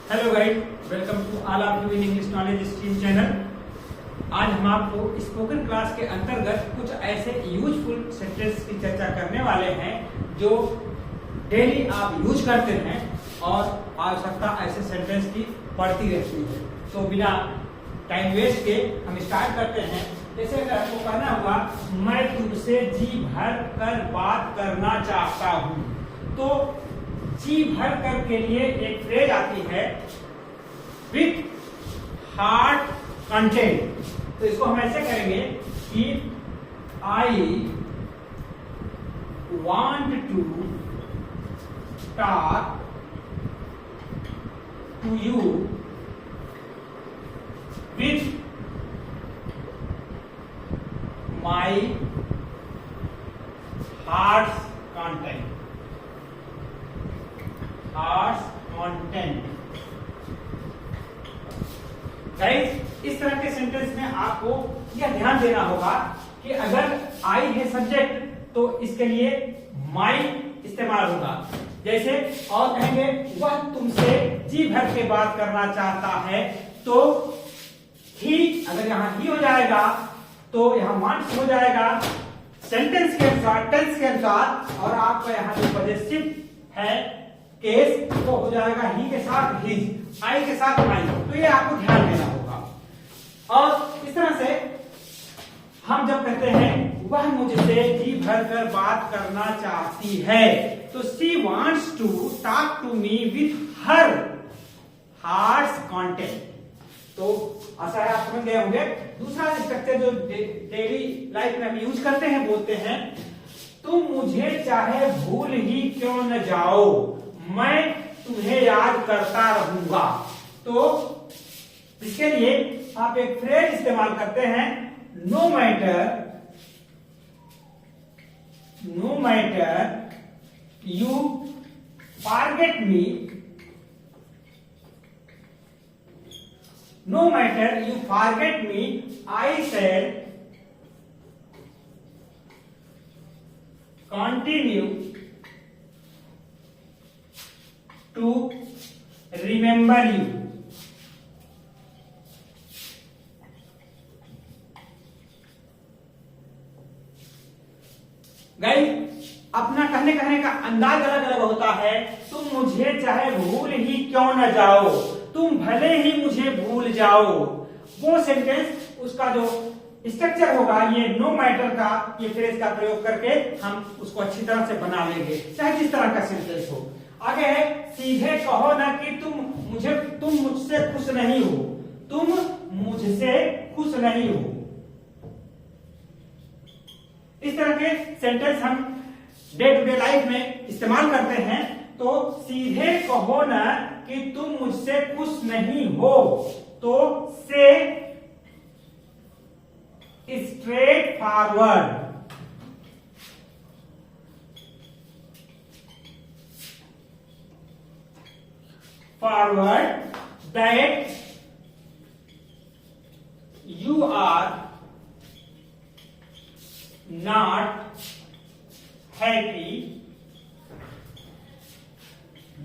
Hello guys, welcome to all of you in English knowledge stream channel. आज हम आपको spoken class के अंतर्गत कुछ ऐसे यूजफुल सेंटेंस की चर्चा करने वाले हैं जो डेली आप यूज करते हैं और आवश्यकता ऐसे सेंटेंस की पड़ती रहती है। तो बिना टाइम वेस्ट के हम स्टार्ट करते हैं। जैसे अगर आपको कहना हुआ मैं तुमसे जी भर कर बात करना चाहता हूँ, तो जी भर कर के लिए एक फ्रेज आती है विथ हार्ट कंटेंट। तो इसको हम ऐसे करेंगे कि I want to talk to you with my heart content. Guys, इस तरह के सेंटेंस में आपको यह ध्यान देना होगा कि अगर आई है सब्जेक्ट तो इसके लिए माई इस्तेमाल होगा। जैसे और कहेंगे वह तुमसे जी भर के बात करना चाहता है, तो ही अगर यहां ही हो जाएगा तो यहां वांट्स हो जाएगा सेंटेंस के अनुसार, टेंस के अनुसार, और आपका यहां जो पॉजेसिव है केस वो हो जाएगा ही के साथ हिज, आई के साथ माई। तो ये आपको ध्यान देना होगा। और इस तरह से हम जब कहते हैं वह मुझसे जी भर कर बात करना चाहती है, तो she wants to talk to me with her hearts content. तो ऐसा है, आप समझ गए होंगे। दूसरा स्ट्रक्चर जो डेली लाइफ में हम यूज करते हैं, बोलते हैं तुम मुझे चाहे भूल ही क्यों न जाओ, मैं तुम्हें याद करता रहूंगा। तो इसके लिए आप एक फ्रेज इस्तेमाल करते हैं, no matter you forget me, no matter you forget me, I shall continue to remember you। Guys, अपना कहने का अंदाज अलग अलग होता है। तुम मुझे चाहे भूल ही क्यों न जाओ, तुम भले ही मुझे भूल जाओ, वो सेंटेंस उसका जो स्ट्रक्चर होगा ये नो मैटर का, ये फ्रेज का प्रयोग करके हम उसको अच्छी तरह से बना लेंगे, चाहे जिस तरह का सेंटेंस हो। आगे है सीधे कहो ना कि तुम मुझसे खुश नहीं हो, तुम मुझसे खुश नहीं हो। इस तरह के सेंटेंस हम डे टू डे लाइफ में इस्तेमाल करते हैं। तो सीधे कहो ना कि तुम मुझसे खुश नहीं हो, तो से straight forward, that you are not happy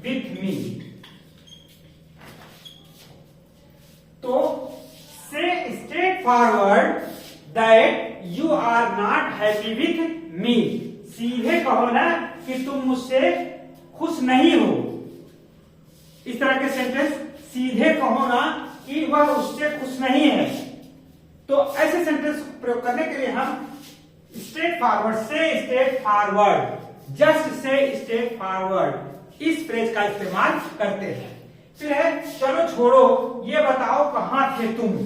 with me। तो से straight forward that you are not happy with me, सीधे कहो ना कि तुम मुझसे खुश नहीं हो। इस तरह के सेंटेंस सीधे कहो ना कि वह उससे खुश नहीं है। तो ऐसे सेंटेंस प्रयोग करने के लिए हम स्ट्रेट फॉरवर्ड, से straight forward, just say straight forward, इस फ्रेज का इस्तेमाल करते हैं। फिर है चलो छोड़ो ये बताओ कहां थे तुम,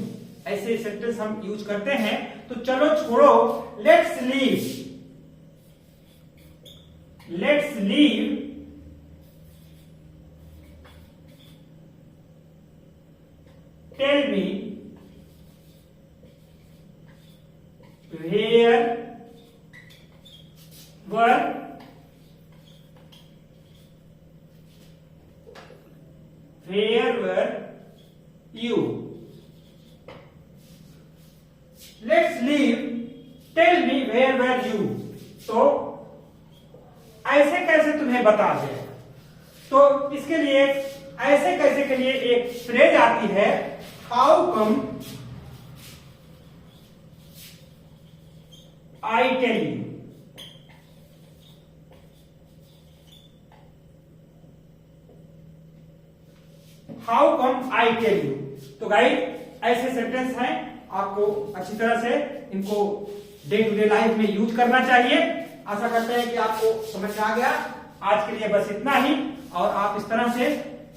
ऐसे सेंटेंस हम यूज करते हैं। तो चलो छोड़ो, let's leave tell me where were you। Let's leave, tell me where were you। तो ऐसे कैसे तुम्हें बता दे, तो इसके इसके लिए ऐसे कैसे के लिए एक फ्रेज आती है, how come I tell you. How come I tell you. तो गाइस ऐसे सेंटेंस हैं, आपको अच्छी तरह से इनको डे टू डे लाइफ में यूज करना चाहिए। आशा करते हैं कि आपको समझ में आ गया। आज के लिए बस इतना ही, और आप इस तरह से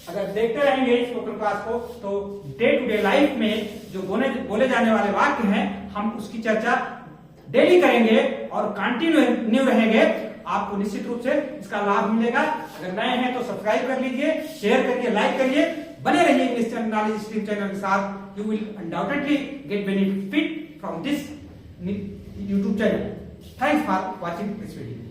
अगर देखते रहेंगे स्पोकन क्लास को तो डे टू डे लाइफ में जो बोले जाने वाले वाक्य हैं हम उसकी चर्चा डेली करेंगे और कंटिन्यू रहेंगे। आपको निश्चित रूप से इसका लाभ मिलेगा। अगर नए हैं तो सब्सक्राइब कर लीजिए, शेयर करिए, लाइक करिए, बने रहिए इंग्लिश नॉलेज स्ट्रीम चैनल के साथ। You will undoubtedly get benefit from this YouTube channel. Thanks for watching this video.